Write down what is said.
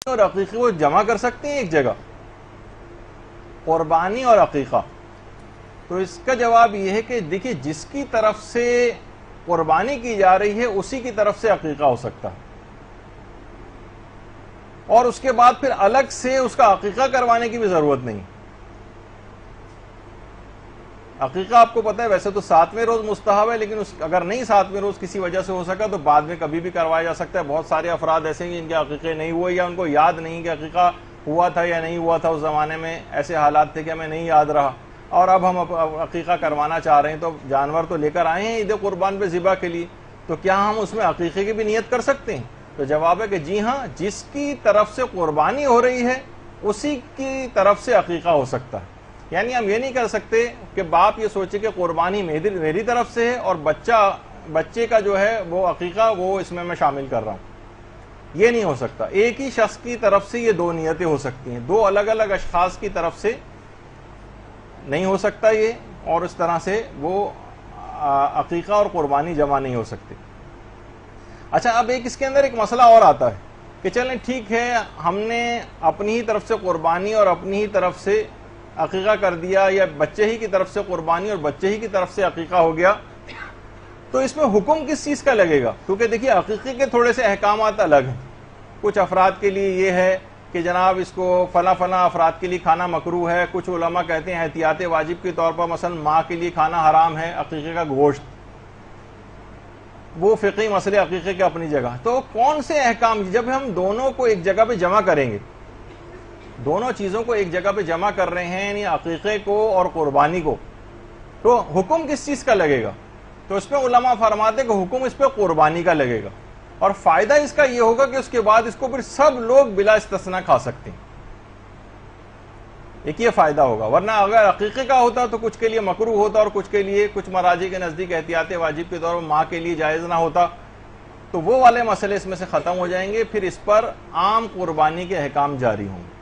اور عقیقے کو جمع کر سکتے ہیں ایک جگہ؟ قربانی اور عقیقہ؟ تو اس کا جواب یہ ہے کہ دیکھیے، جس کی طرف سے قربانی کی جا رہی ہے اسی کی طرف سے عقیقہ ہو سکتا ہے، اور اس کے بعد پھر الگ سے اس کا عقیقہ کروانے کی بھی ضرورت نہیں۔ عقیقہ آپ کو پتہ ہے ویسے تو 7ویں روز مستحب ہے، لیکن اگر نہیں 7ویں روز کسی وجہ سے ہو سکا تو بعد میں کبھی بھی کروایا جا سکتا ہے۔ بہت سارے افراد ایسے ہیں جن کے عقیقے نہیں ہوئے، یا ان کو یاد نہیں کہ عقیقہ ہوا تھا یا نہیں ہوا تھا، اس زمانے میں ایسے حالات تھے کہ ہمیں نہیں یاد رہا، اور اب ہم عقیقہ کروانا چاہ رہے ہیں، تو جانور تو لے کر آئے ہیں عید قربان پہ ذبح کے لیے، تو کیا ہم اس میں عقیقے کی بھی نیت کر سکتے ہیں؟ تو جواب ہے کہ جی ہاں، جس کی طرف سے قربانی ہو رہی ہے اسی کی طرف سے عقیقہ ہو سکتا ہے۔ یعنی ہم یہ نہیں کر سکتے کہ باپ یہ سوچے کہ قربانی میری طرف سے ہے اور بچے کا جو ہے وہ عقیقہ وہ اس میں شامل کر رہا ہوں، یہ نہیں ہو سکتا۔ ایک ہی شخص کی طرف سے یہ دو نیتیں ہو سکتی ہیں، دو الگ الگ اشخاص کی طرف سے نہیں ہو سکتا یہ، اور اس طرح سے وہ عقیقہ اور قربانی جمع نہیں ہو سکتے۔ اچھا، اب اس کے اندر ایک مسئلہ اور آتا ہے کہ چلیں ٹھیک ہے، ہم نے اپنی ہی طرف سے قربانی اور اپنی ہی طرف سے عقیقہ کر دیا، یا بچے ہی کی طرف سے قربانی اور بچے ہی کی طرف سے عقیقہ ہو گیا، تو اس میں حکم کس چیز کا لگے گا؟ کیونکہ دیکھیے، عقیقے کے تھوڑے سے احکامات الگ ہیں۔ کچھ افراد کے لیے یہ ہے کہ جناب اس کو فلاں افراد کے لیے کھانا مکروہ ہے، کچھ علماء کہتے ہیں احتیاط واجب کے طور پر مثلا ماں کے لیے کھانا حرام ہے عقیقے کا گوشت۔ وہ فقہی مسئلے عقیقے کے اپنی جگہ۔ تو کون سے احکام، جب ہم دونوں کو ایک جگہ پہ جمع کریں گے، دونوں چیزوں کو ایک جگہ پہ جمع کر رہے ہیں، یعنی عقیقے کو اور قربانی کو، تو حکم کس چیز کا لگے گا؟ تو اس پہ علماء فرماتے ہیں کہ حکم اس پہ قربانی کا لگے گا، اور فائدہ اس کا یہ ہوگا کہ اس کے بعد اس کو پھر سب لوگ بلا استثناء کھا سکتے ہیں۔ ایک یہ فائدہ ہوگا، ورنہ اگر عقیقے کا ہوتا تو کچھ کے لیے مکروہ ہوتا، اور کچھ کے لیے، کچھ مراجع کے نزدیک احتیاط واجب کے طور پر ماں کے لیے جائز نہ ہوتا، تو وہ والے مسئلے اس میں سے ختم ہو جائیں گے، پھر اس پر عام قربانی کے احکام جاری ہوں گے۔